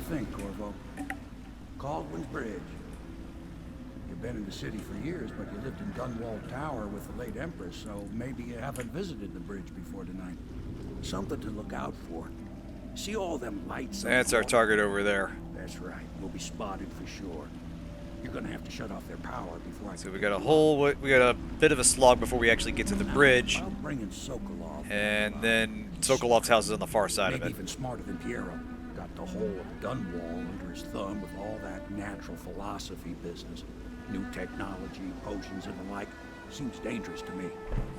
think, Corvo? Caldwell's Bridge. You've been in the city for years, but you lived in Dunwall Tower with the late Empress, so maybe you haven't visited the bridge before tonight. Something to look out for. See all them lights? That's our target over there. That's right. We'll be spotted for sure. You're gonna have to shut off their power before I... So we got a bit of a slog before we actually get to the bridge. I'll bring in Sokolov. And then Sokolov's house is on the far side of it. Maybe even smarter than Piero. Got the whole of Dunwall under his thumb with all that natural philosophy business. New technology, potions and the like. Seems dangerous to me.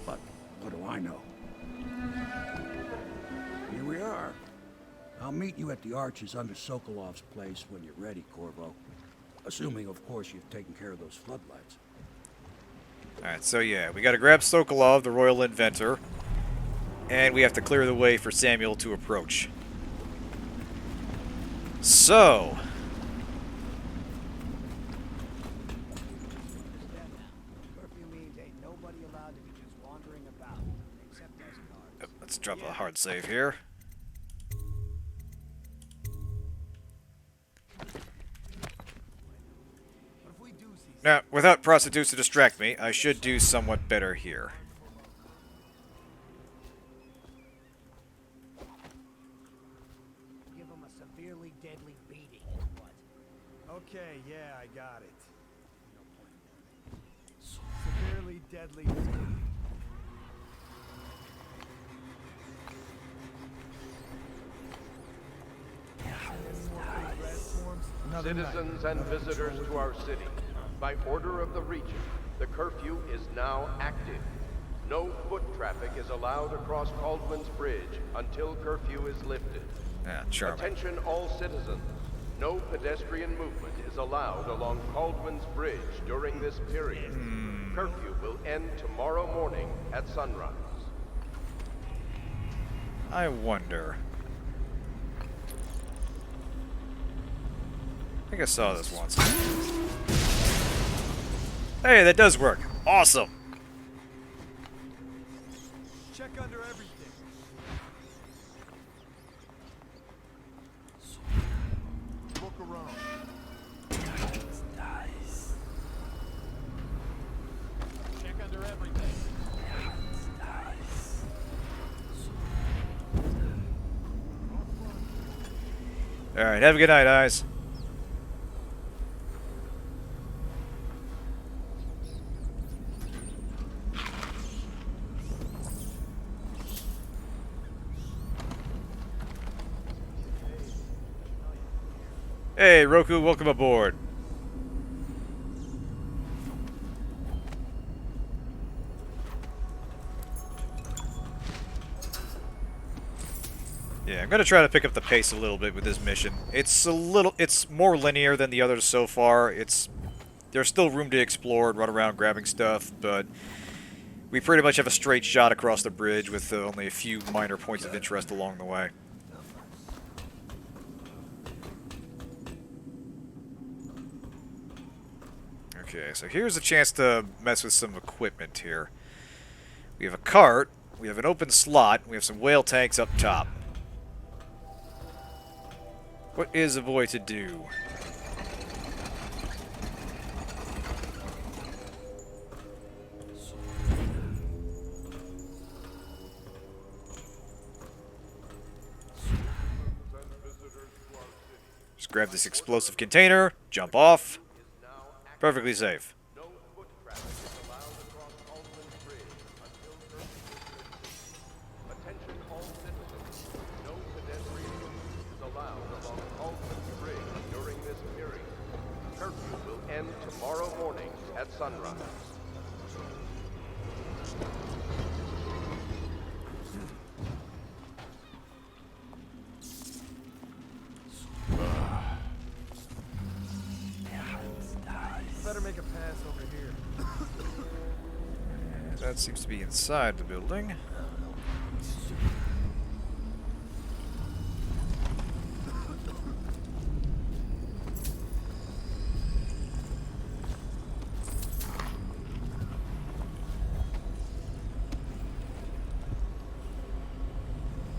But what do I know? Here we are. I'll meet you at the arches under Sokolov's place when you're ready, Corvo. Assuming, of course, you've taken care of those floodlights. Alright, so yeah, we gotta grab Sokolov, the royal inventor. And we have to clear the way for Samuel to approach. So... let's drop a hard save here. Now, without prostitutes to distract me, I should do somewhat better here. Give him a severely deadly beating. What? Okay, yeah, I got it. Severely deadly beating. Citizens and visitors to our city, by order of the Regent, the curfew is now active. No foot traffic is allowed across Caldwell's Bridge until curfew is lifted. Yeah, charming. Attention all citizens. No pedestrian movement is allowed along Caldwell's Bridge during this period. Curfew will end tomorrow morning at sunrise. I wonder... I think I saw this once. Hey, that does work. Awesome. Check under everything. Look around. Nice. Check under everything. Nice. All right, have a good night, Eyes. Hey, Roku, welcome aboard. Yeah, I'm gonna try to pick up the pace a little bit with this mission. It's more linear than the others so far. There's still room to explore and run around grabbing stuff, but we pretty much have a straight shot across the bridge with only a few minor points of interest along the way. Okay, so here's a chance to mess with some equipment here. We have a cart, we have an open slot, we have some whale tanks up top. What is a boy to do? Just grab this explosive container, jump off. Perfectly safe. No foot traffic is allowed across Caldwell's Bridge until curfew is lifted. Attention all citizens. No pedestrian movement is allowed along Caldwell's Bridge during this period. Curfew will end tomorrow morning at sunrise. Better make a pass over here. That seems to be inside the building.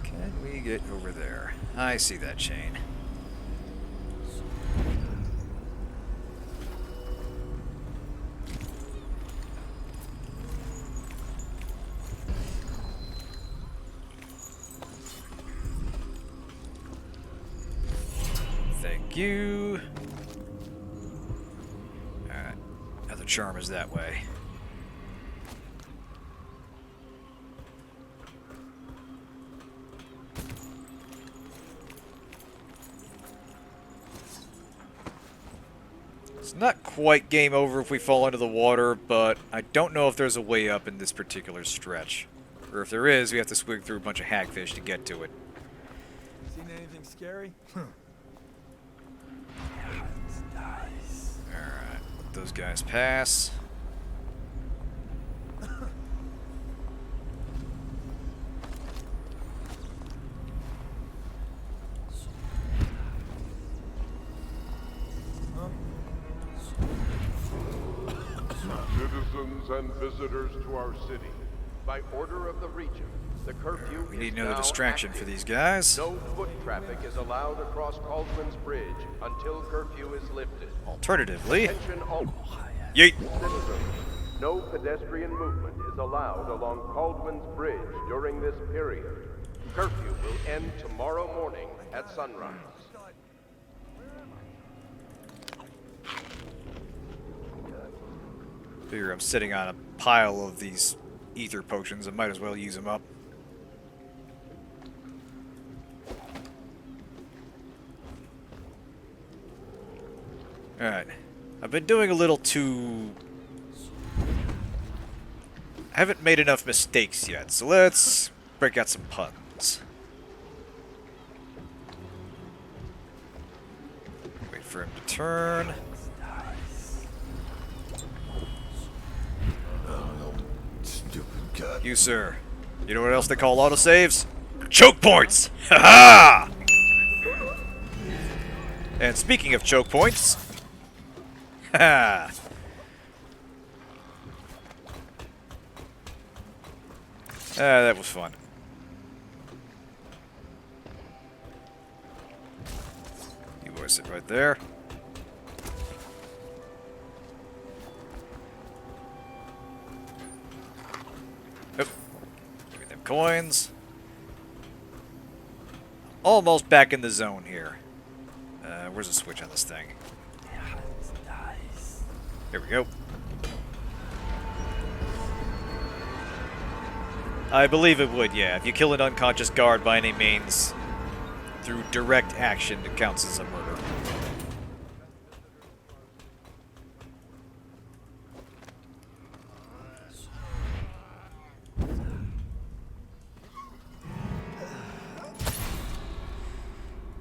Can we get over there? I see that chain. you. Alright. Another charm is that way. It's not quite game over if we fall into the water, but I don't know if there's a way up in this particular stretch. Or if there is, we have to swing through a bunch of hagfish to get to it. Seen anything scary? Alright, let those guys pass. Citizens and visitors to our city, by order of the Regent, the curfew We need is another now distraction active. for these guys. No foot traffic is allowed across Cauldron's Bridge until curfew is lifted. Alternatively, Attention all yeet! citizens. No pedestrian movement is allowed along Cauldron's Bridge during this period. Curfew will end tomorrow morning at sunrise. Figure I'm sitting on a pile of these ether potions. I might as well use them up. Alright. I've been doing a little too... I haven't made enough mistakes yet, so let's break out some puns. Wait for him to turn. You, sir. You know what else they call autosaves? Choke points! Ha ha! And speaking of choke points... Ha! That was fun. You boys sit right there. Oop. Give me them coins. Almost back in the zone here. Where's the switch on this thing? There we go. I believe it would, yeah. If you kill an unconscious guard by any means, through direct action, it counts as a murder.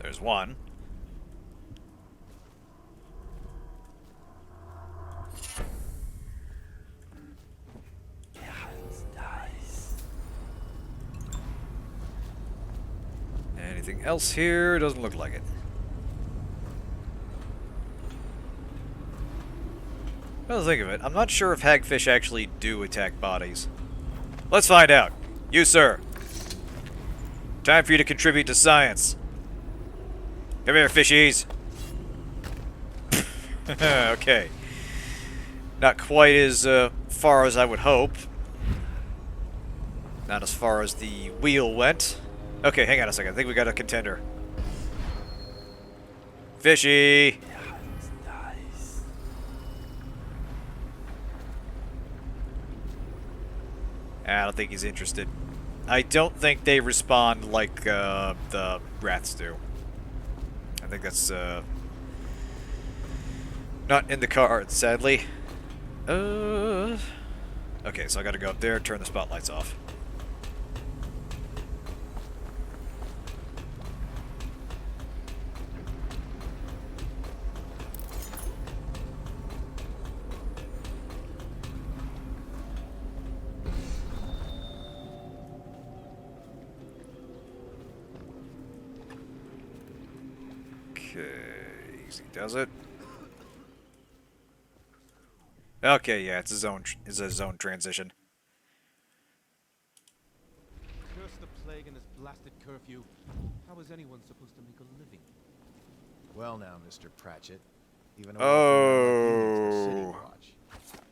There's one. Anything else here? Doesn't look like it. Well, think of it. I'm not sure if hagfish actually do attack bodies. Let's find out. You, sir. Time for you to contribute to science. Come here, fishies. Okay. Not quite as far as I would hope. Not as far as the wheel went. Okay, hang on a second. I think we got a contender. Fishy! I don't think he's interested. I don't think they respond like the rats do. I think that's not in the cards, sadly. Okay, so I gotta go up there, turn the spotlights off. Okay, easy does it. Okay, yeah, it's a zone transition. Curse the plague and this blasted curfew. How is anyone supposed to make a living? Well now, Mr. Pratchett. Even a Oh.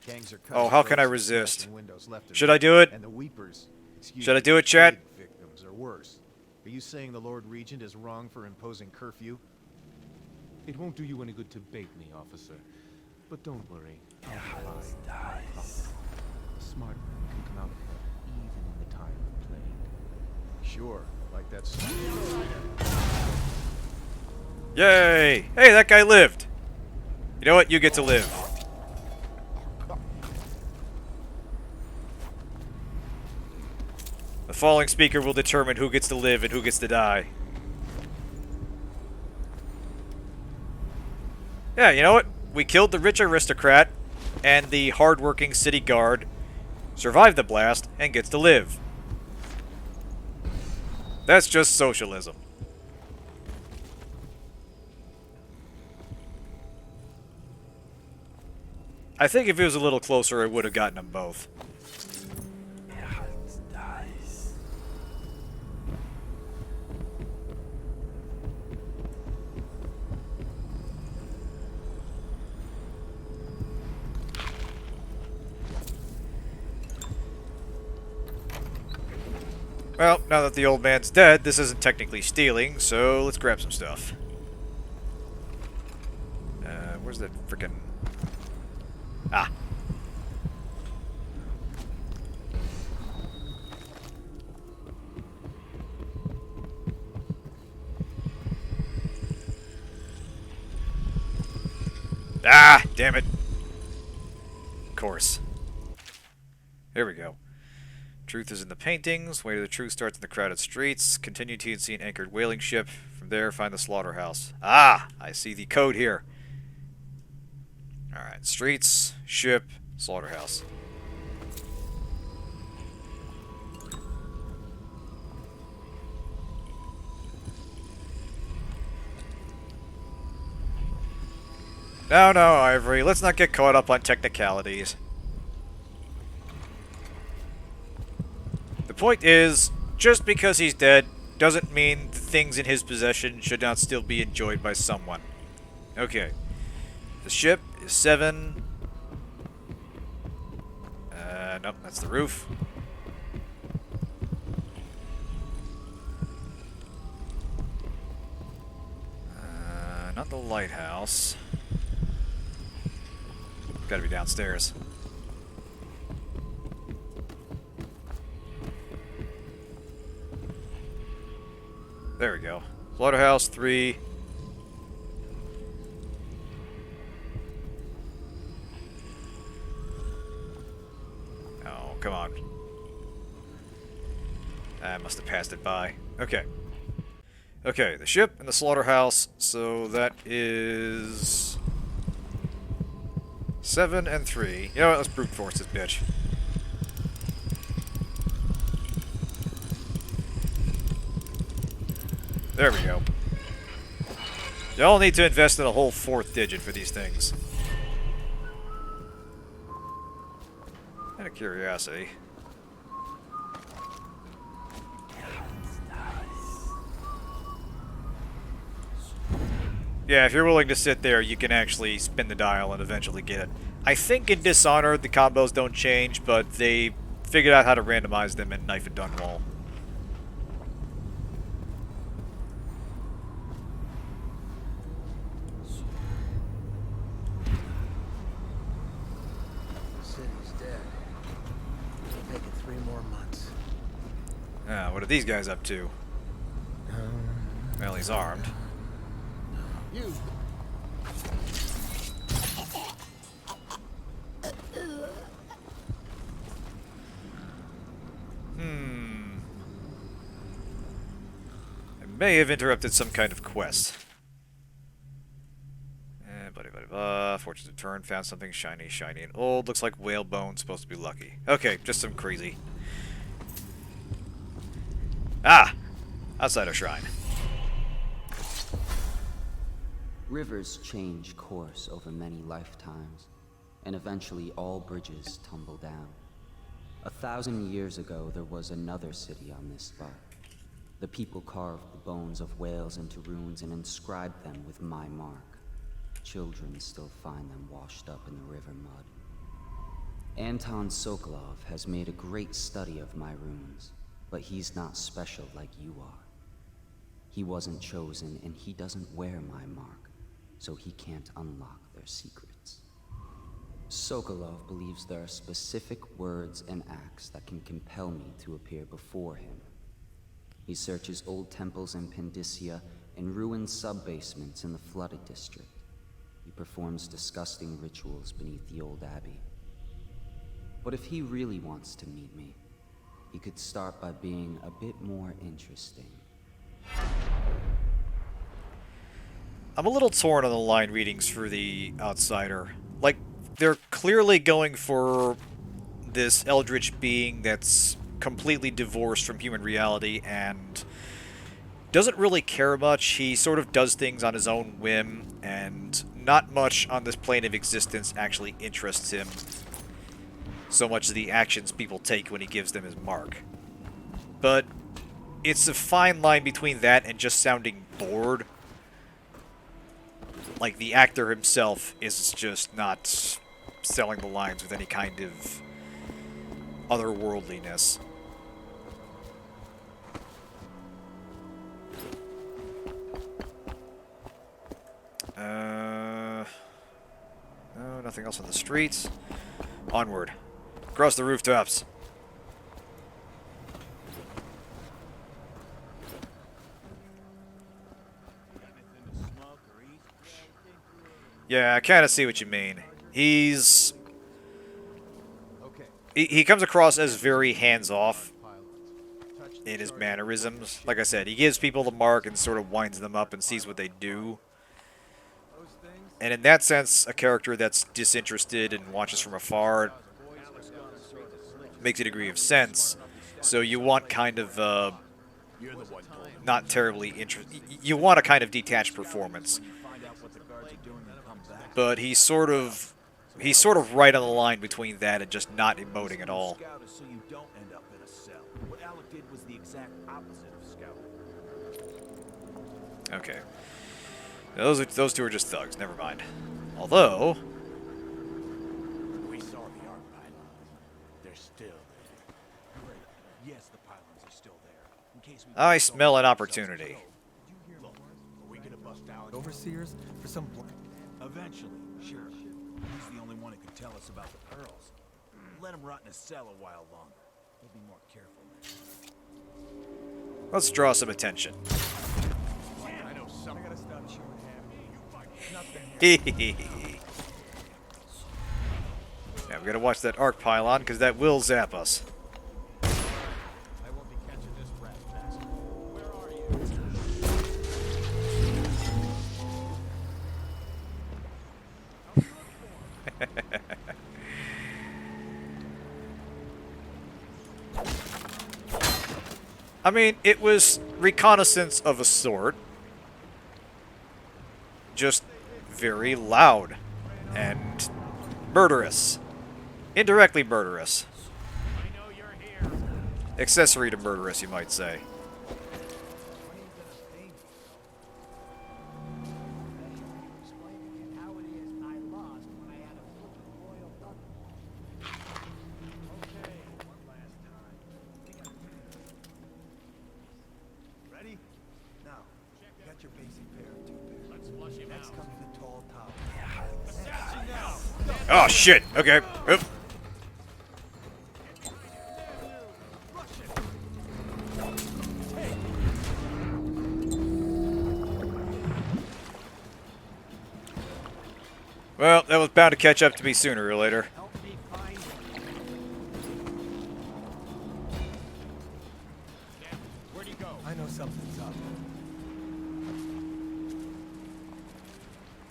Gangs are Oh, how can I resist? smashing windows left and Should right, I do it? And the weepers, excuse Should I me, do it, chat? plague victims are worse. Are you saying the Lord Regent is wrong for imposing curfew? It won't do you any good to bait me, officer. But don't worry. I'll try. A smart man can come out even in the time of plague. Sure, like that. Yay! Hey, that guy lived! You know what? You get to live. The falling speaker will determine who gets to live and who gets to die. Yeah, you know what? We killed the rich aristocrat, and the hard-working city guard survived the blast and gets to live. That's just socialism. I think if it was a little closer, I would have gotten them both. Well, now that the old man's dead, this isn't technically stealing, so let's grab some stuff. Where's that frickin'... Ah. Ah, damn it. Of course. Here we go. Truth is in the paintings. Way to the truth starts in the crowded streets. Continue to and see an anchored whaling ship. From there, find the slaughterhouse. Ah! I see the code here. Alright, streets, ship, slaughterhouse. No, Ivory. Let's not get caught up on technicalities. The point is, just because he's dead doesn't mean the things in his possession should not still be enjoyed by someone. Okay. The ship is 7. Nope, that's the roof. Not the lighthouse. Gotta be downstairs. There we go. Slaughterhouse 3. Oh, come on. I must have passed it by. Okay. Okay, the ship and the slaughterhouse, so that is 7 and 3. You know what, let's brute force this bitch. There we go. Y'all need to invest in a whole 4th digit for these things. Out of curiosity. Yeah, if you're willing to sit there, you can actually spin the dial and eventually get it. I think in Dishonored the combos don't change, but they figured out how to randomize them in Knife and Dunwall. City's dead. It'll take it 3 more months. Ah, what are these guys up to? Well, he's armed. You. I may have interrupted some kind of quest. Fortune to turn, found something shiny, and old. Looks like whalebone, supposed to be lucky. Okay, just some crazy. Ah! Outside our shrine. Rivers change course over many lifetimes, and eventually all bridges tumble down. 1,000 years ago, there was another city on this spot. The people carved the bones of whales into runes and inscribed them with my mark. Children still find them washed up in the river mud. Anton Sokolov has made a great study of my runes, but he's not special like you are. He wasn't chosen, and he doesn't wear my mark. so he can't unlock their secrets. Sokolov believes there are specific words and acts that can compel me to appear before him. He searches old temples in Pendicia and ruined sub-basements in the flooded district. He performs disgusting rituals beneath the old abbey. But if he really wants to meet me, he could start by being a bit more interesting. I'm a little torn on the line readings for the Outsider. Like, they're clearly going for this eldritch being that's completely divorced from human reality and doesn't really care much. He sort of does things on his own whim, and not much on this plane of existence actually interests him so much as the actions people take when he gives them his mark. But it's a fine line between that and just sounding bored. Like, the actor himself is just not selling the lines with any kind of otherworldliness. No, nothing else on the streets. Onward. Across the rooftops. Yeah, I kind of see what you mean. He comes across as very hands-off in his mannerisms. Like I said, he gives people the mark and sort of winds them up and sees what they do. And in that sense, a character that's disinterested and watches from afar makes a degree of sense. So you want kind of not terribly you want a kind of detached performance. But he's sort of right on the line between that and just not emoting at all. Okay. Those two are just thugs, never mind. Although We saw the arc pylons. They're still there. Great. Yes, the pylons are still there. In case we I smell an opportunity. Look, are we gonna bust out overseers for some eventually, sure. He's the only one who can tell us about the pearls. Let him rot in a cell a while longer. We'll be more careful then. Let's draw some attention. I know some. I gotta stop chewing Yeah, we gotta watch that arc pylon, because that will zap us. I won't be catching this rat, Jackson. Where are you? I mean, it was reconnaissance of a sort. Just very loud and murderous. Indirectly murderous. I know you're here. Accessory to murderous, you might say. Ready? Now, got your basic pair of two pairs. Let's flush him out. Next comes the tall top. Assassin now! Oh shit, okay. Oop. Well, that was bound to catch up to me sooner or later. Help me find him. Where'd he go? I know something's up.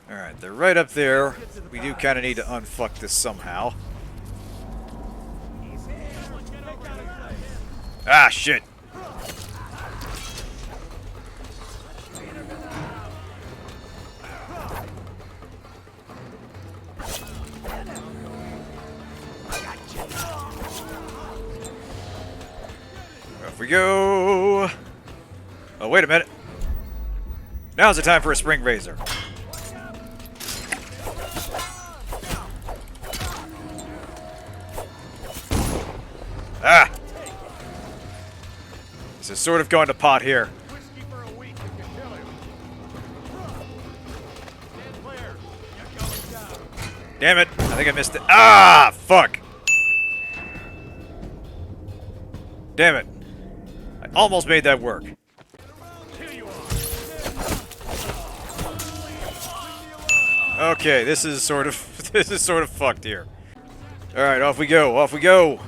Alright, they're right up there. We do kind of need to unfuck this somehow. Ah, shit. Off we go. Oh, wait a minute. Now's the time for a spring razor. Ah! This is sort of going to pot here. Whiskey for a week if you kill him. Stand Damn it! I think I missed it. Ah! Fuck! Damn it. I almost made that work. Okay, this is sort of this is sort of fucked here. Alright, off we go, off we go!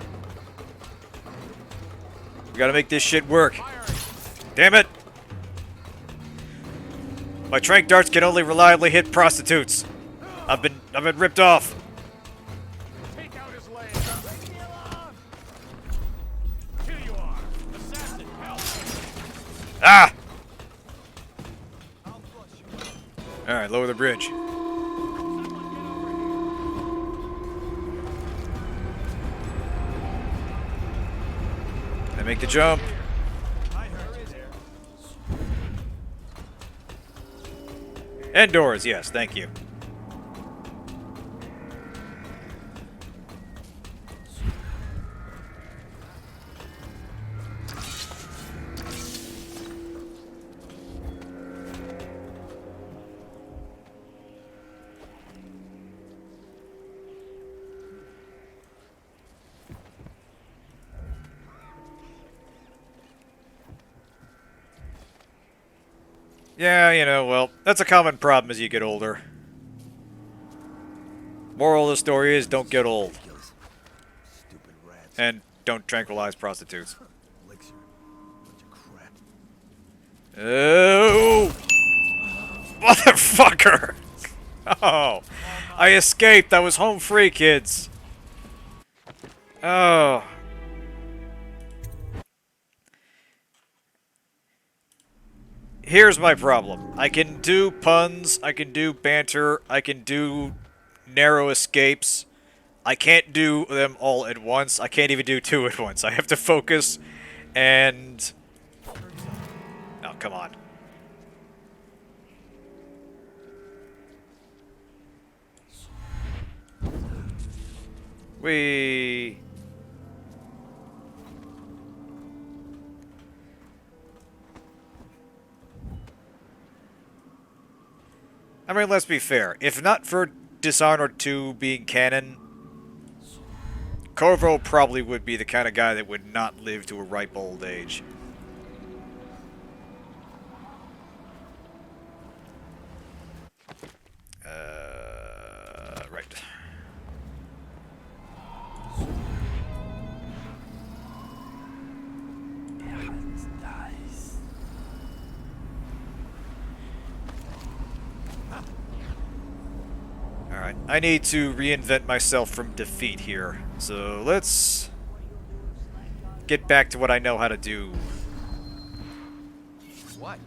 We gotta make this shit work. Damn it! My tranq darts can only reliably hit prostitutes. I've been ripped off. Take out his leg. Leave me alone. Here you are. Assassin, help. Ah! Alright, lower the bridge. I make the jump. I heard you there. And doors, yes, thank you. Yeah, you know, well, that's a common problem as you get older. Moral of the story is don't get old. Stupid rats. And don't tranquilize prostitutes. Elixir. Bunch of crap. Oh! Motherfucker! Oh, I escaped. I was home free, kids. Oh. Here's my problem. I can do puns, I can do banter, I can do narrow escapes. I can't do them all at once. I can't even do two at once. I have to focus and... Oh, come on. Whee! I mean, let's be fair. If not for Dishonored 2 being canon, Corvo probably would be the kind of guy that would not live to a ripe old age. Right. Alright, I need to reinvent myself from defeat here. So let's get back to what I know how to do. What?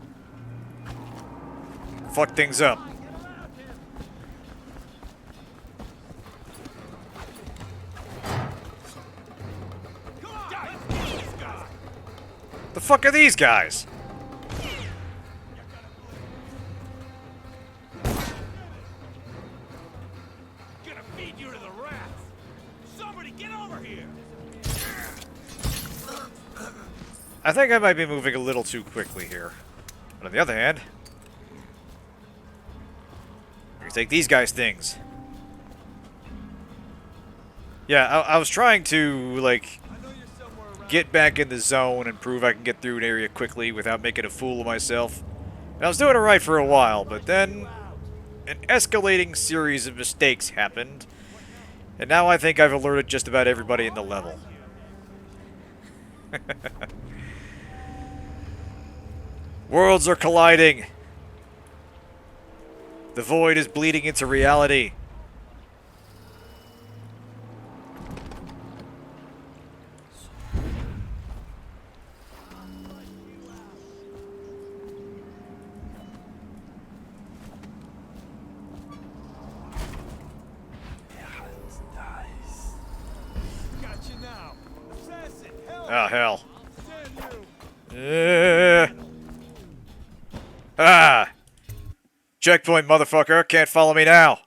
Fuck things up. The fuck are these guys? Gonna feed you to the rats. Somebody get over here. I think I might be moving a little too quickly here. But on the other hand, I can take these guys' things. Yeah, I was trying to, like, get back in the zone and prove I can get through an area quickly without making a fool of myself. And I was doing it right for a while, but then an escalating series of mistakes happened, and now I think I've alerted just about everybody in the level. Worlds are colliding. The void is bleeding into reality. Got you now. Assassin, help. Oh, hell. Send you. Ah! Checkpoint, motherfucker. Can't follow me now.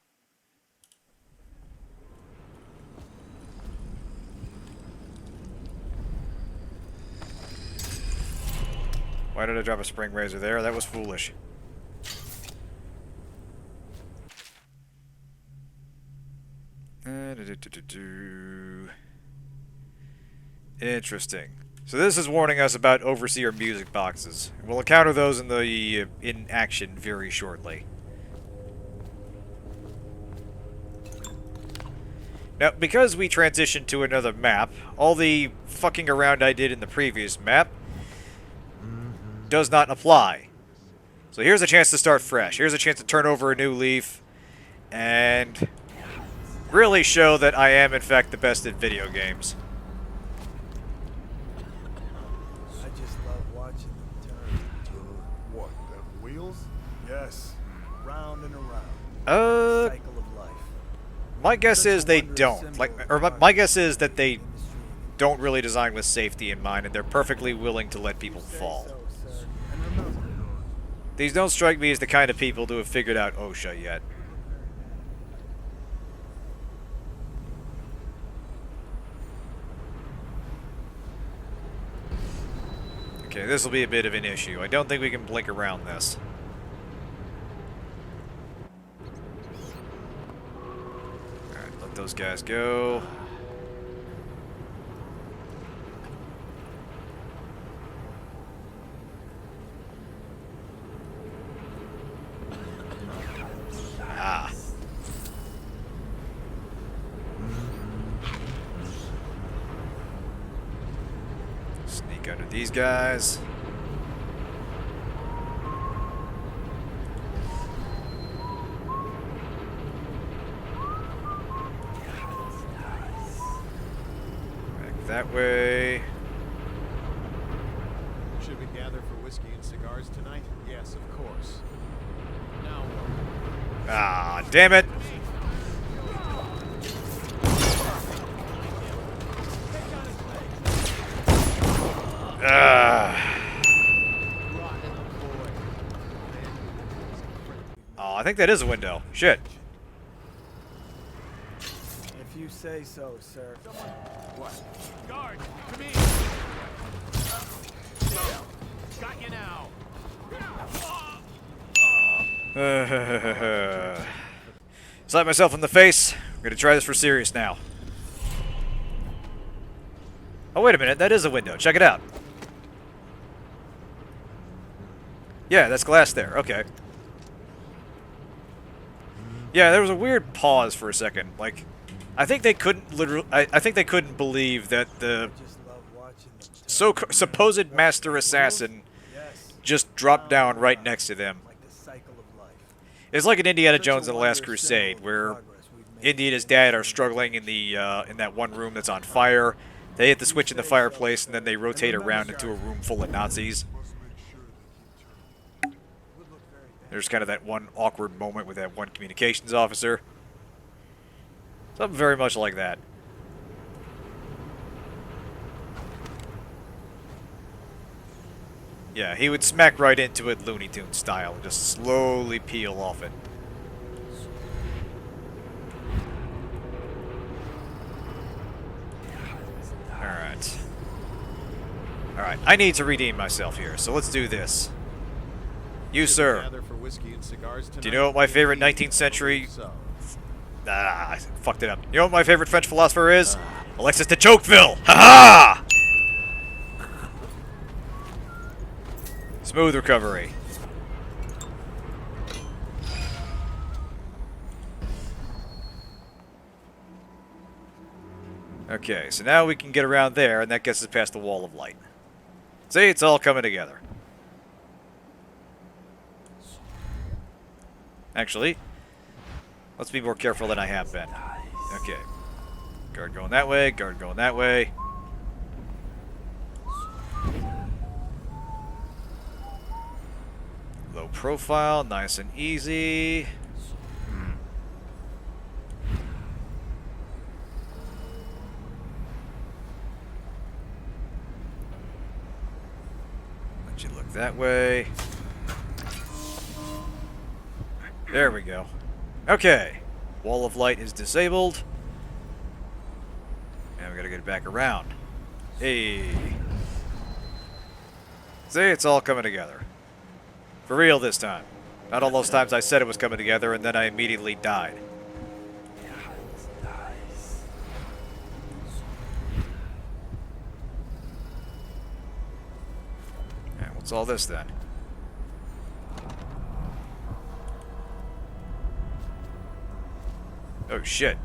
Why did I drop a spring razor there? That was foolish. Interesting. So this is warning us about overseer music boxes. We'll encounter those in action very shortly. Now, because we transitioned to another map, all the fucking around I did in the previous map does not apply. So here's a chance to start fresh. Here's a chance to turn over a new leaf and really show that I am, in fact, the best at video games. I just love watching them turn. What, them wheels? Yes. Round and around. Uh, Cycle of life. my guess is they don't. My guess is that they don't really design with safety in mind, and they're perfectly willing to let people fall. So, sir. And remember, These don't strike me as the kind of people to have figured out OSHA yet. Okay, this will be a bit of an issue. I don't think we can blink around this. Alright, let those guys go. Ah. Sneak under these guys. Back that way. Should we gather for whiskey and cigars tonight? Yes, of course. Now what? Ah, damn it. Oh, I think that is a window. Shit. if you say so, sir. What? Guard, come in! Got you now! Slap myself in the face. I'm gonna try this for serious now. Oh, wait a minute. That is a window. Check it out. Yeah, that's glass there. Okay. Yeah, there was a weird pause for a second. Like, I think they couldn't literally. I think they couldn't believe that the Just love watching them turn. supposed master assassin Yes. just dropped down right next to them. Like the cycle of life. It's like an Indiana Such a Jones and the Last wondrous Crusade, symbol of the where progress we've made. Indy and his dad are struggling in the in that one room that's on fire. They hit the switch in the fireplace, and then they rotate around into a room full of Nazis. There's kind of that one awkward moment with that one communications officer. Something very much like that. Yeah, he would smack right into it Looney Tunes style and just slowly peel off it. Alright. Alright, I need to redeem myself here, so let's do this. You, sir. Gather for whiskey and cigars tonight? Do you know what my favorite 19th century... So, Ah, I fucked it up. You know what my favorite French philosopher is? Alexis de Tocqueville! Ha ha! Smooth recovery. Okay, so now we can get around there, and that gets us past the wall of light. See, it's all coming together. Actually, let's be more careful than I have been. Okay. Guard going that way, guard going that way. Low profile, nice and easy. Let you look that way. There we go. Okay. Wall of light is disabled. And we gotta get it back around. Hey. See, it's all coming together. For real this time. Not all those times I said it was coming together and then I immediately died. What's all this then? Oh shit.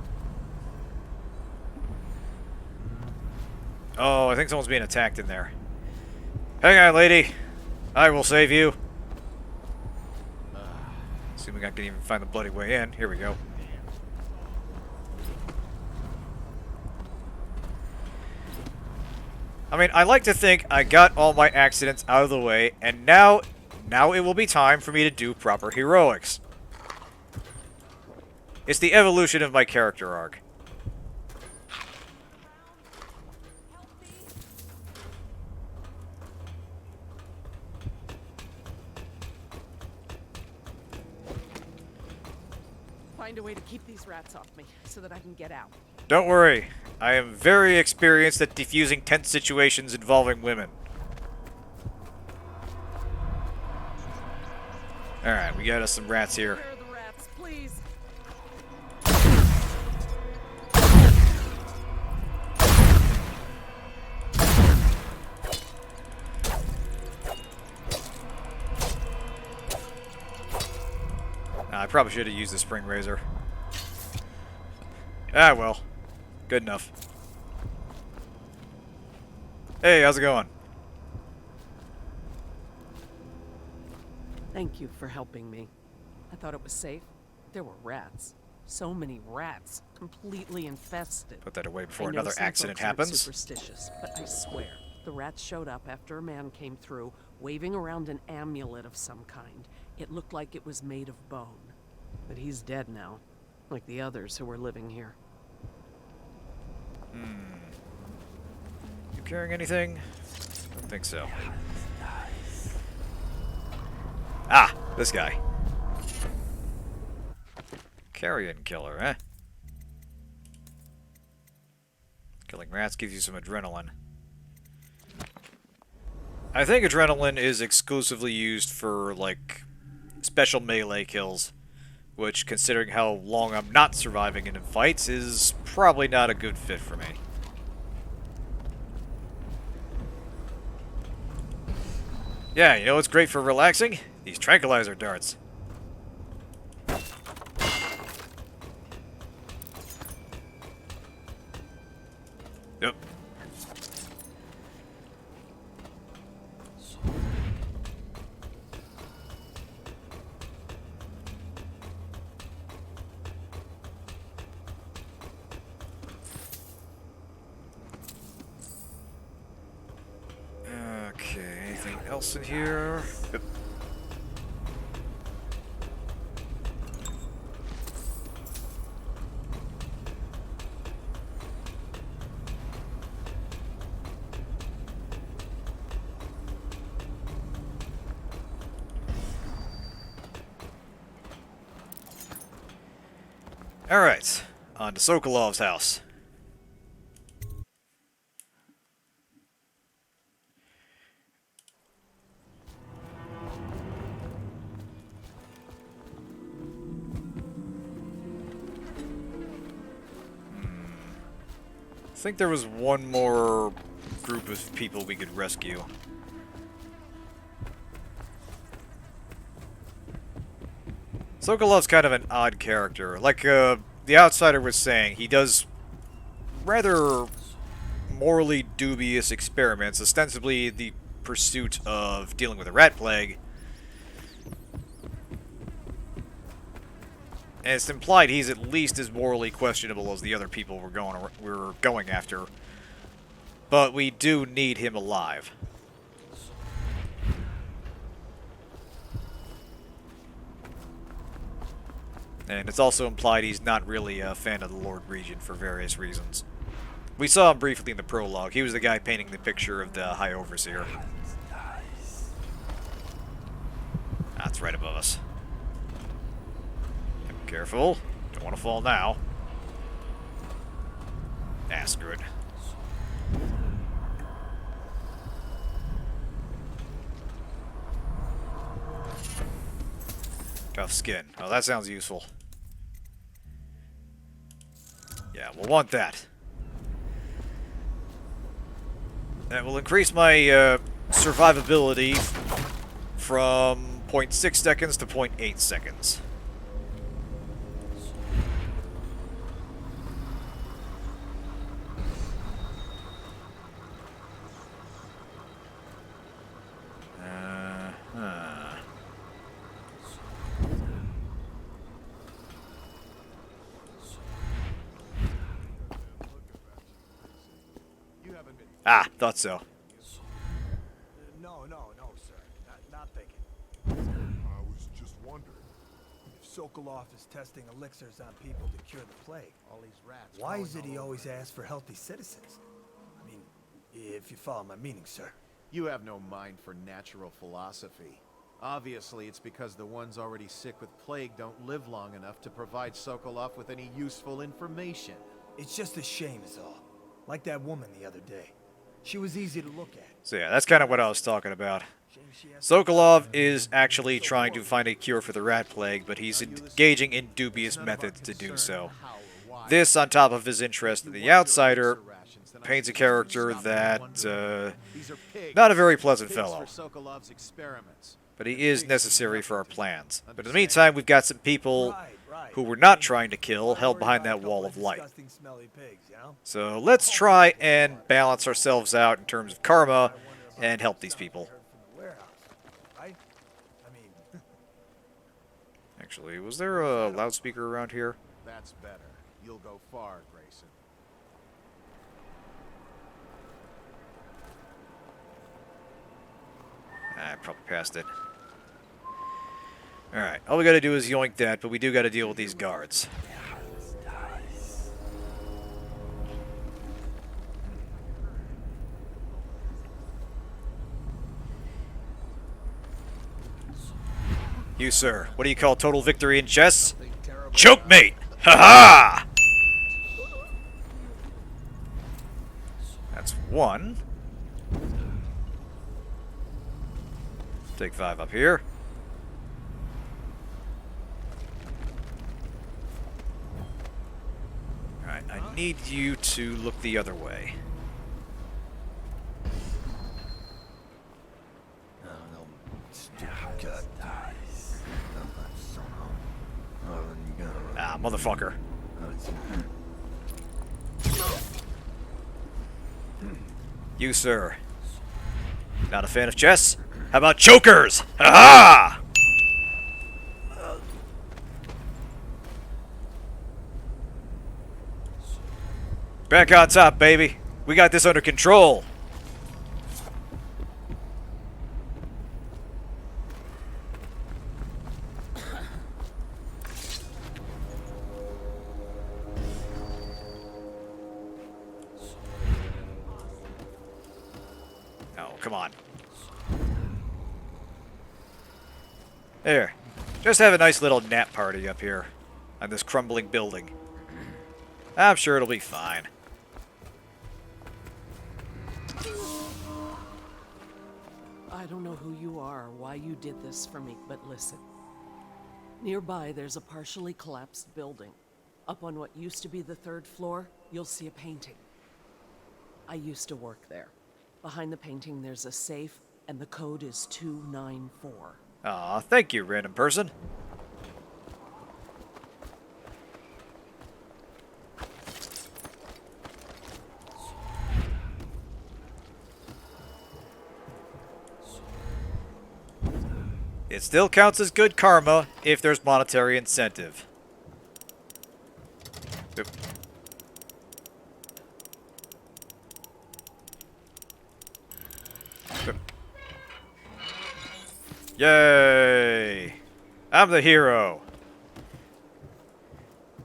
Oh, I think someone's being attacked in there. Hang on, lady. I will save you. Assuming I can even find the bloody way in. Here we go. I mean, I like to think I got all my accidents out of the way, and now it will be time for me to do proper heroics. It's the evolution of my character arc. Find a way to keep these rats off me so that I can get out. Don't worry. I am very experienced at defusing tense situations involving women. Alright, we got us some rats here. Where are the rats, please? I probably should have used the spring razor. Ah, well. Good enough. Hey, how's it going? Thank you for helping me. I thought it was safe. There were rats. So many rats. Completely infested. Put that away I before know another some accident folks aren't happens. Superstitious, but I swear, the rats showed up after a man came through, waving around an amulet of some kind. It looked like it was made of bone. But he's dead now, like the others who were living here. You carrying anything? Don't think so. Ah, this guy. Carrion killer, eh? Killing rats gives you some adrenaline. I think adrenaline is exclusively used for, like, special melee kills. Which, considering how long I'm not surviving in fights, is probably not a good fit for me. Yeah, you know what's great for relaxing? These tranquilizer darts. Yep. Okay, anything else in here? Yep. Alright, on to Sokolov's house. I think there was one more group of people we could rescue. Sokolov's kind of an odd character. Like the Outsider was saying, he does rather morally dubious experiments, ostensibly the pursuit of dealing with a rat plague. And it's implied he's at least as morally questionable as the other people we're going after. But we do need him alive. And it's also implied he's not really a fan of the Lord Regent for various reasons. We saw him briefly in the prologue. He was the guy painting the picture of the High Overseer. That's right above us. Careful. Don't want to fall now. Ah, screw it. Tough skin. Oh, that sounds useful. Yeah, we'll want that. That will increase my survivability from 0.6 seconds to 0.8 seconds. Ah, thought so. No, sir. Not thinking. I was just wondering. If Sokolov is testing elixirs on people to cure the plague, all these rats. Why is it he always asks for healthy citizens? I mean, if you follow my meaning, sir. You have no mind for natural philosophy. Obviously, it's because the ones already sick with plague don't live long enough to provide Sokolov with any useful information. It's just a shame is all. Like that woman the other day. She was easy to look at. So yeah, that's kind of what I was talking about. Sokolov is actually trying to find a cure for the rat plague, but he's engaging in dubious methods to do so. This, on top of his interest in the outsider, paints a character that, not a very pleasant fellow. But he is necessary for our plans. But in the meantime, we've got some people who we're not trying to kill held behind that wall of light. So let's try and balance ourselves out in terms of karma and help these people. Actually, was there a loudspeaker around here? That's better. You'll go far, Grayson. I probably passed it. Alright, all we gotta do is yoink that, but we do gotta deal with these guards. You, sir, what do you call total victory in chess? Chokemate! Ha-ha! That's one. Take 5 up here. Alright, I need you to look the other way. Ah, motherfucker. You, sir. Not a fan of chess? How about chokers? Ha-ha! Back on top, baby. We got this under control. Oh, come on. There. Just have a nice little nap party up here on this crumbling building. I'm sure it'll be fine. I don't know who you are or why you did this for me, but listen. Nearby, there's a partially collapsed building. Up on what used to be the 3rd floor, you'll see a painting. I used to work there. Behind the painting, there's a safe, and the code is 294. Aw, thank you, random person. It still counts as good karma if there's monetary incentive. Oop. Oop. Yay! I'm the hero.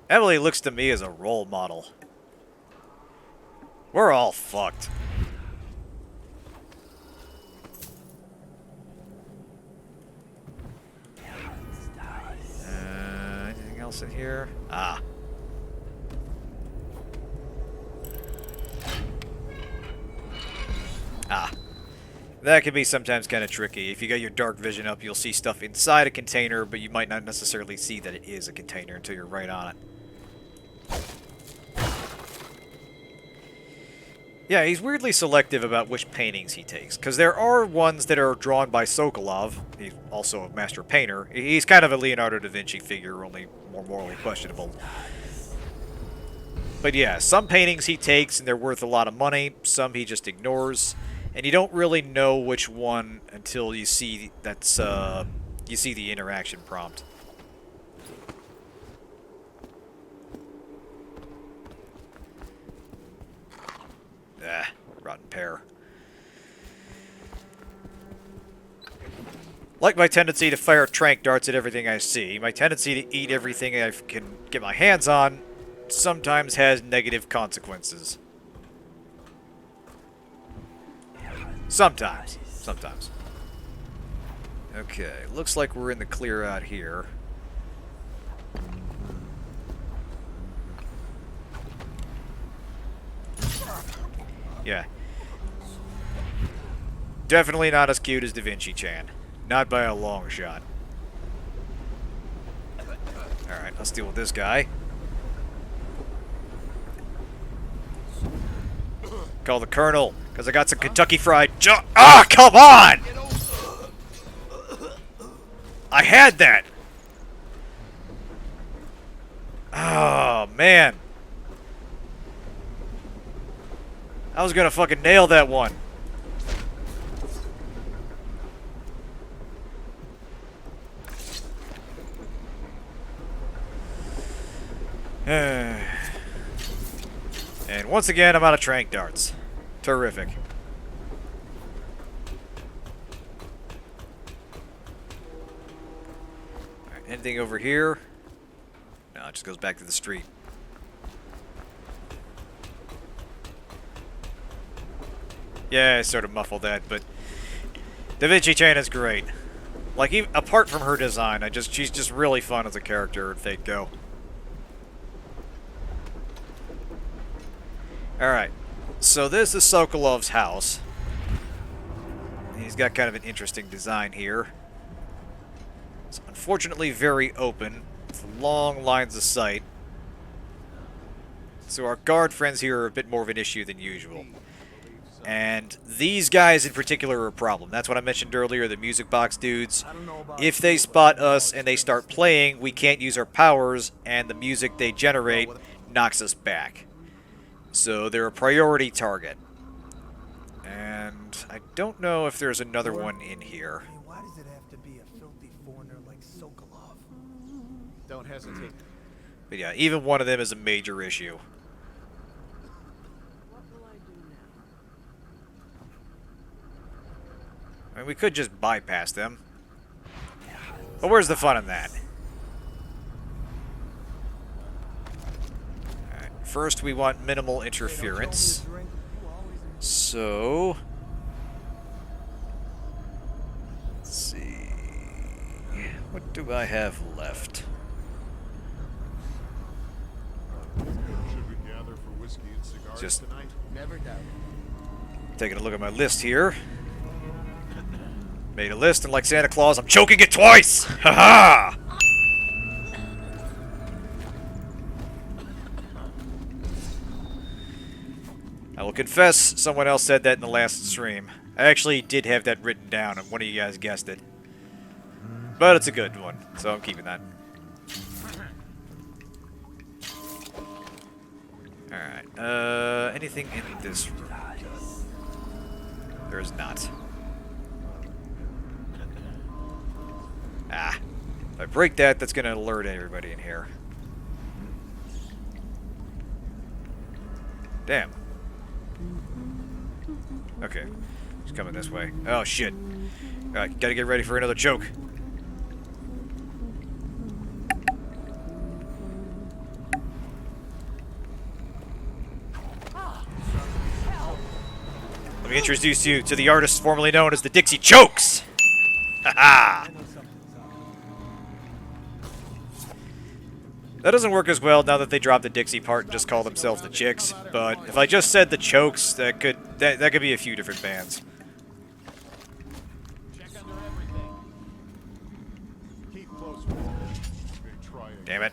Emily looks to me as a role model. We're all fucked. Anything else in here? Ah. Ah. That can be sometimes kind of tricky. If you got your dark vision up, you'll see stuff inside a container, but you might not necessarily see that it is a container until you're right on it. Yeah, he's weirdly selective about which paintings he takes, because there are ones that are drawn by Sokolov. He's also a master painter. He's kind of a Leonardo da Vinci figure, only more morally questionable. But yeah, some paintings he takes and they're worth a lot of money, some he just ignores, and you don't really know which one until you see you see the interaction prompt. Ah, rotten pear. Like my tendency to fire tranq darts at everything I see, my tendency to eat everything I can get my hands on sometimes has negative consequences. Sometimes. Sometimes. Okay, looks like we're in the clear out here. Yeah. Definitely not as cute as Da Vinci-chan. Not by a long shot. Alright, let's deal with this guy. Call the Colonel, because I got some Kentucky Fried Ah, come on! I had that! Oh, man. I was gonna fucking nail that one. And once again, I'm out of tranq darts. Terrific. Alright, anything over here? No, it just goes back to the street. Yeah, I sort of muffled that, but Da Vinci-chan is great. Like, even apart from her design, she's just really fun as a character in Fate Go. Alright, so this is Sokolov's house. He's got kind of an interesting design here. It's unfortunately very open, with long lines of sight. So our guard friends here are a bit more of an issue than usual. And these guys in particular are a problem. That's what I mentioned earlier, the music box dudes. If they spot us and they start playing, we can't use our powers, and the music they generate knocks us back. So they're a priority target. And I don't know if there's another one in here. Why does it have to be a filthy foreigner like Sokolov? Don't hesitate. But yeah, even one of them is a major issue. What will I do now? I mean, we could just bypass them. But where's the fun in that? Alright, first we want minimal interference. So... let's see... what do I have left? Should we gather for whiskey and cigars Just tonight? Never doubt. taking a look at my list here. Made a list, and like Santa Claus, I'm choking it twice! Ha-ha! I will confess, someone else said that in the last stream. I actually did have that written down, and one of you guys guessed it. But it's a good one, so I'm keeping that. Alright, anything in this room? There is not. Ah. If I break that, that's gonna alert everybody in here. Damn. Okay. He's coming this way. Oh, shit. Alright, gotta get ready for another choke. Let me introduce you to the artist formerly known as the Dixie Chokes! Haha! That doesn't work as well now that they dropped the Dixie part and just call themselves the Chicks, but if I just said the Chokes, that could be a few different bands. Check under everything. Keep close with me. Big try again. Damn it.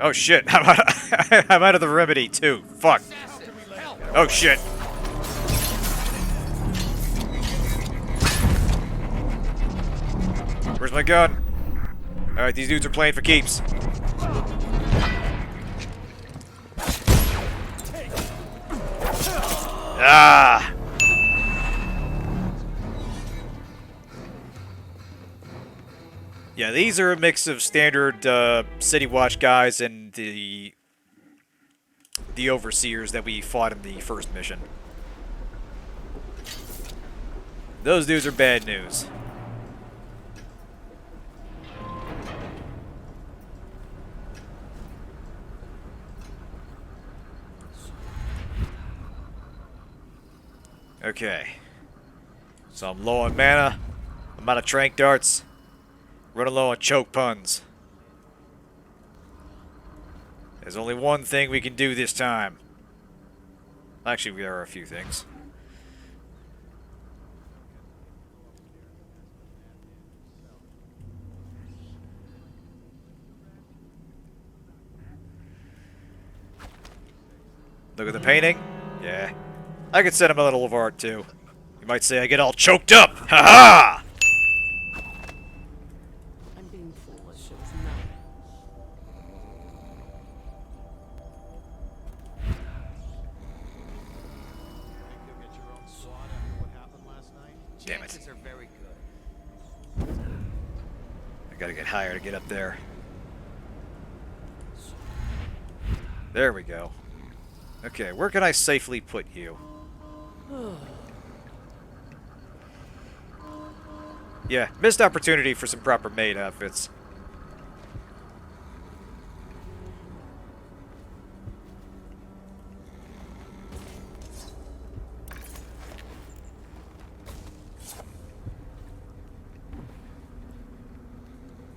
Oh shit, I'm out of the remedy too. Fuck. Oh shit. Where's my gun? Alright, these dudes are playing for keeps. Ah! Yeah, these are a mix of standard City Watch guys and the overseers that we fought in the first mission. Those dudes are bad news. Okay. So I'm low on mana. I'm out of trank darts. Running low on choke puns. There's only one thing we can do this time. Actually, there are a few things. Look at the painting. Yeah. I could send him a little of art, too. You might say I get all choked up. Ha-ha! I'm being foolish. It was nothing. You'll get your own squad after what happened last night? Damn it. Chances are very good. I gotta get higher to get up there. There we go. Okay, where can I safely put you? Yeah, missed opportunity for some proper maid outfits.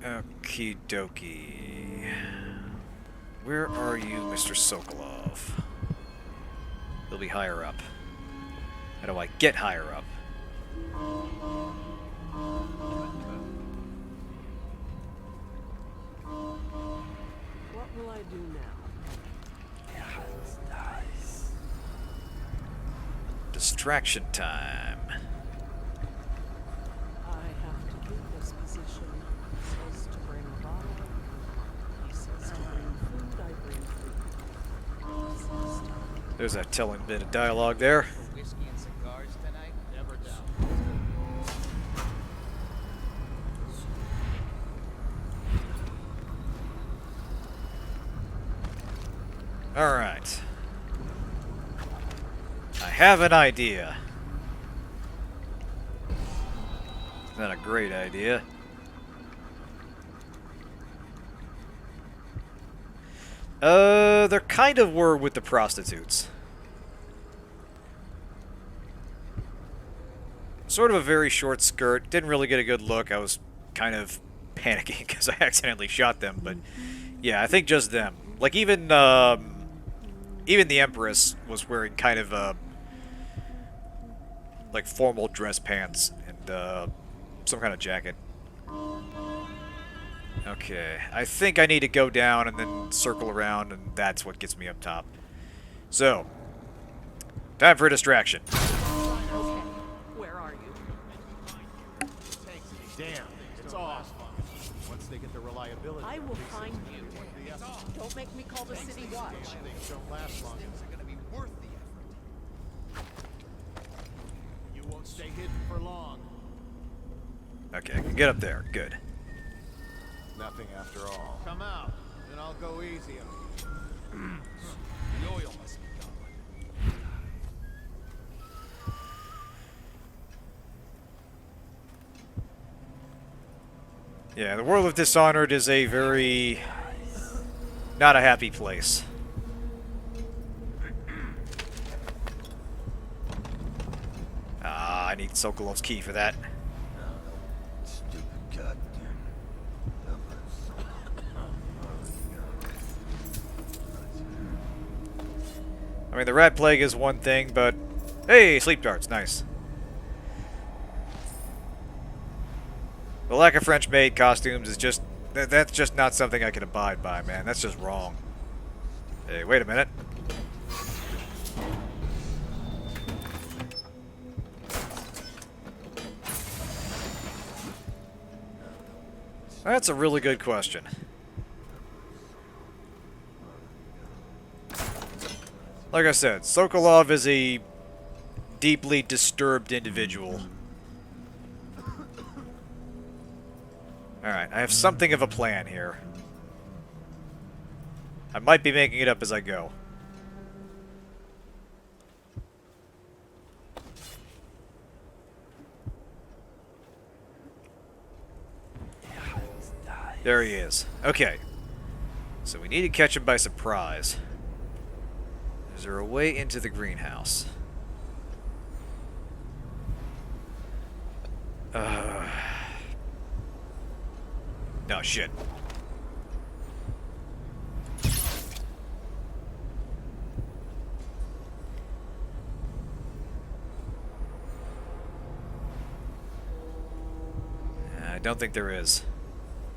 Okie dokie. Where are you, Mr. Sokolov? He'll be higher up. How do I get higher up? What will I do now? Distraction time. I have to keep this position. He says to bring a bottle. He says to bring food. I bring food. He says to... There's that telling bit of dialogue there. Whiskey and cigars tonight? Never doubt. Alright. I have an idea. It's not a great idea. There kind of were with the prostitutes. Sort of a very short skirt. Didn't really get a good look. I was kind of panicking because I accidentally shot them. But yeah, I think just them. Like even the Empress was wearing kind of like formal dress pants and some kind of jacket. Okay, I think I need to go down and then circle around, and that's what gets me up top. So, time for a distraction. Where are you? Damn, it's off. Once they get the reliability. I will find you. Don't make me call the city watch. Things don't last long. Things are gonna be worth the effort. You won't stay hidden for long. Okay, I can get up there. Good. Nothing after all. Come out, and I'll go easy on you. The oil must be gone. Yeah, the world of Dishonored is a very... not a happy place. Ah, I need Sokolov's key for that. Stupid goddamn. I mean, the rat plague is one thing, but... Hey, sleep darts, nice. The lack of French-made costumes is just That's just not something I can abide by, man. That's just wrong. Hey, wait a minute. That's a really good question. Like I said, Sokolov is a deeply disturbed individual. Alright, I have something of a plan here. I might be making it up as I go. There he is. Okay. So we need to catch him by surprise. Is there a way into the greenhouse? No, shit. I don't think there is.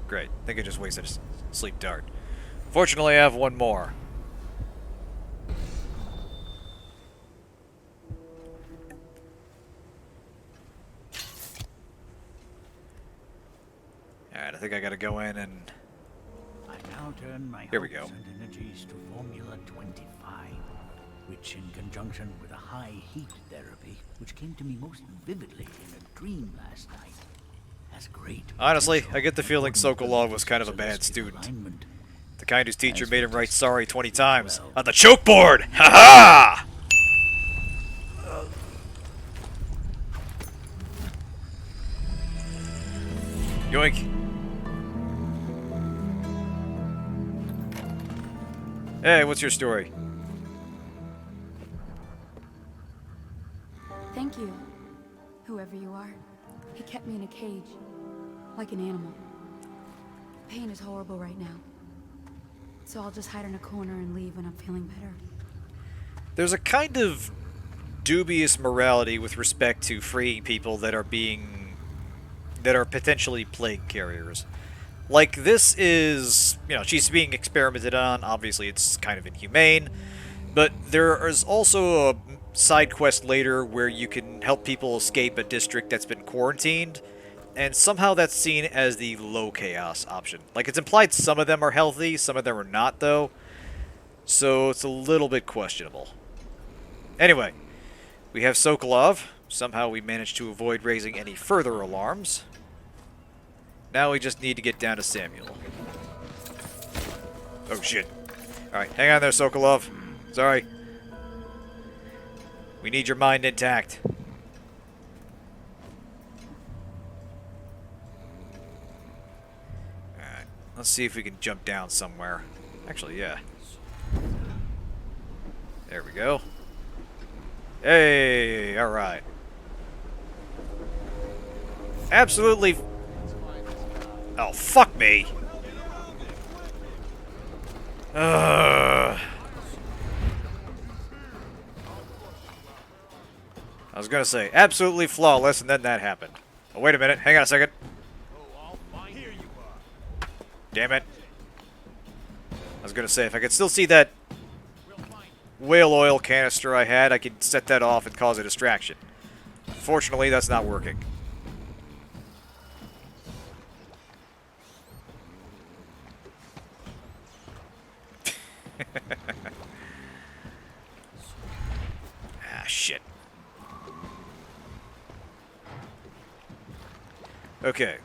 Great. I think I just wasted a sleep dart. Fortunately, I have one more. Alright, I think I gotta go in and... I now turn my Here we hopes go. and energies to Formula 25, which in conjunction with a high heat therapy, which came to me most vividly in a dream last night, has great Honestly, potential I get the feeling according to Sokolov was kind of a Professor bad Lesky's student. alignment. The kind whose teacher As made him for write this- sorry 20 times. well- On the chalkboard! Ha ha! Yoink. Hey, what's your story? Thank you, whoever you are. He kept me in a cage, like an animal. Pain is horrible right now. So I'll just hide in a corner and leave when I'm feeling better. There's a kind of dubious morality with respect to freeing people that are potentially plague carriers. Like, this is, she's being experimented on. Obviously, it's kind of inhumane. But there is also a side quest later where you can help people escape a district that's been quarantined. And somehow that's seen as the low chaos option. Like, it's implied some of them are healthy, some of them are not, though. So it's a little bit questionable. Anyway, we have Sokolov. Somehow we managed to avoid raising any further alarms. Now we just need to get down to Samuel. Oh, shit. Alright, hang on there, Sokolov. Sorry. We need your mind intact. Alright, let's see if we can jump down somewhere. Actually, yeah. There we go. Hey, alright. Absolutely. Oh, fuck me. I was gonna say, absolutely flawless, and then that happened. Oh, wait a minute. Hang on a second. Damn it. I was gonna say, if I could still see that whale oil canister I had, I could set that off and cause a distraction. Unfortunately, that's not working. Ah, shit. Okay.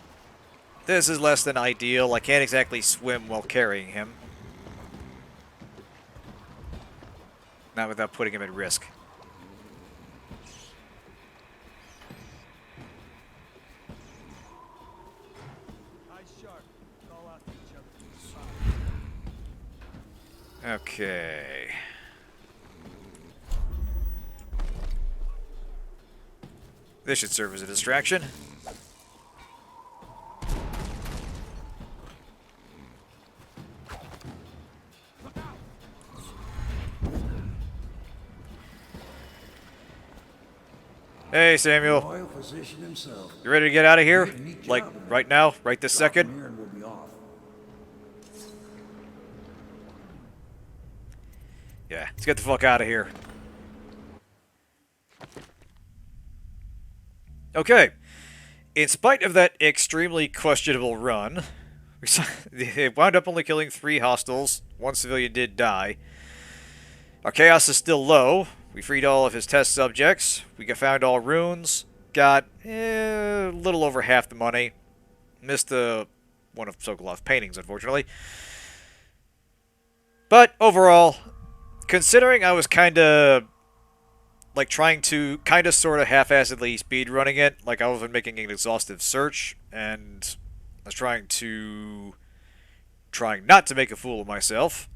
This is less than ideal. I can't exactly swim while carrying him. Not without putting him at risk. Okay. This should serve as a distraction. Hey, Samuel. Royal physician himself. You ready to get out of here? Neat Like, job. right now? Right this Drop him second? here and we'll be off. Yeah, let's get the fuck out of here. Okay. In spite of that extremely questionable run, they wound up only killing 3 hostiles. 1 civilian did die. Our chaos is still low. We freed all of his test subjects. We found all runes. Got a little over half the money. Missed one of Sokolov's paintings, unfortunately. But overall, considering I was kind of like trying to kind of sort of half-assedly speedrunning it, like I was making an exhaustive search, and I was trying not to make a fool of myself.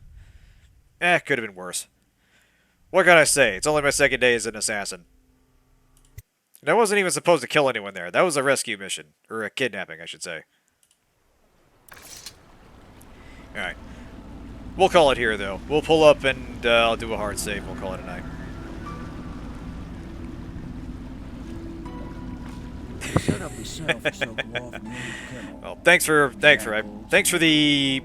Could have been worse. What can I say? It's only my 2nd day as an assassin. And I wasn't even supposed to kill anyone there. That was a rescue mission. Or a kidnapping, I should say. Alright. We'll call it here, though. We'll pull up and I'll do a hard save. We'll call it a night. Set up yourself for Sokolov and Lee Kimmel. Well, thanks for the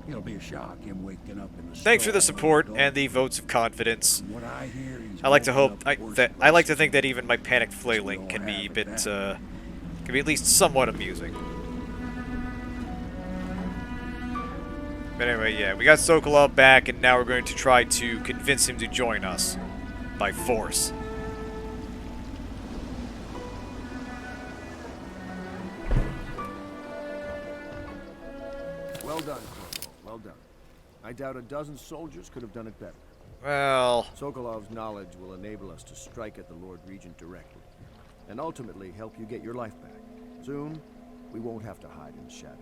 It'll be a shock him waking up in the thanks for the storm support with and the votes of confidence. From what I hear, he's I like to woken hope up worse I like to places think that than even my panicked flailing we can all be have a at bit that. can be at least somewhat amusing. But anyway, yeah, we got Sokolov back, and now we're going to try to convince him to join us by force. Well done, Corporal. Well done. I doubt a dozen soldiers could have done it better. Well, Sokolov's knowledge will enable us to strike at the Lord Regent directly, and ultimately help you get your life back. Soon, we won't have to hide in the shadows.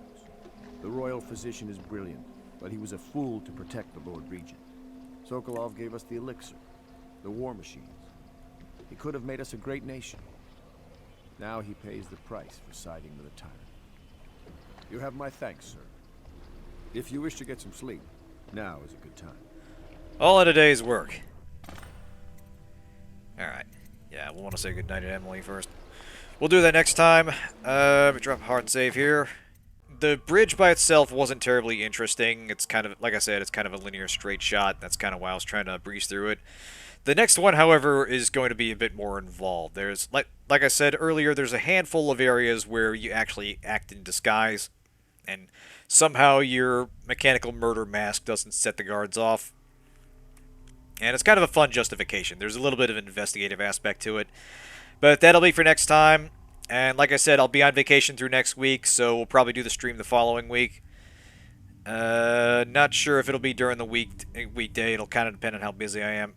The royal physician is brilliant, but he was a fool to protect the Lord Regent. Sokolov gave us the elixir, the war machines. He could have made us a great nation. Now he pays the price for siding with a tyrant. You have my thanks, sir. If you wish to get some sleep, now is a good time. all in a day's work. Alright. Yeah, we'll want to say goodnight to Emily first. We'll do that next time. Drop a hard save here. The bridge by itself wasn't terribly interesting. It's kind of, like I said, it's kind of a linear straight shot. That's kind of why I was trying to breeze through it. The next one, however, is going to be a bit more involved. There's, like I said earlier, there's a handful of areas where you actually act in disguise, and somehow your mechanical murder mask doesn't set the guards off. And it's kind of a fun justification. There's a little bit of an investigative aspect to it. But that'll be for next time. And like I said, I'll be on vacation through next week, so we'll probably do the stream the following week. Not sure if it'll be during the weekday. It'll kind of depend on how busy I am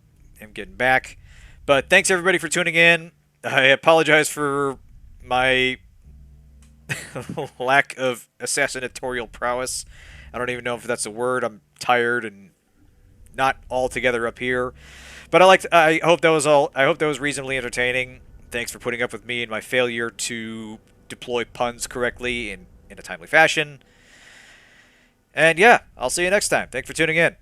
getting back. But thanks everybody for tuning in. I apologize for my lack of assassinatorial prowess. I don't even know if that's a word. I'm tired and not all together up here. But I hope that was reasonably entertaining. Thanks for putting up with me and my failure to deploy puns correctly in a timely fashion. And yeah, I'll see you next time. Thanks for tuning in.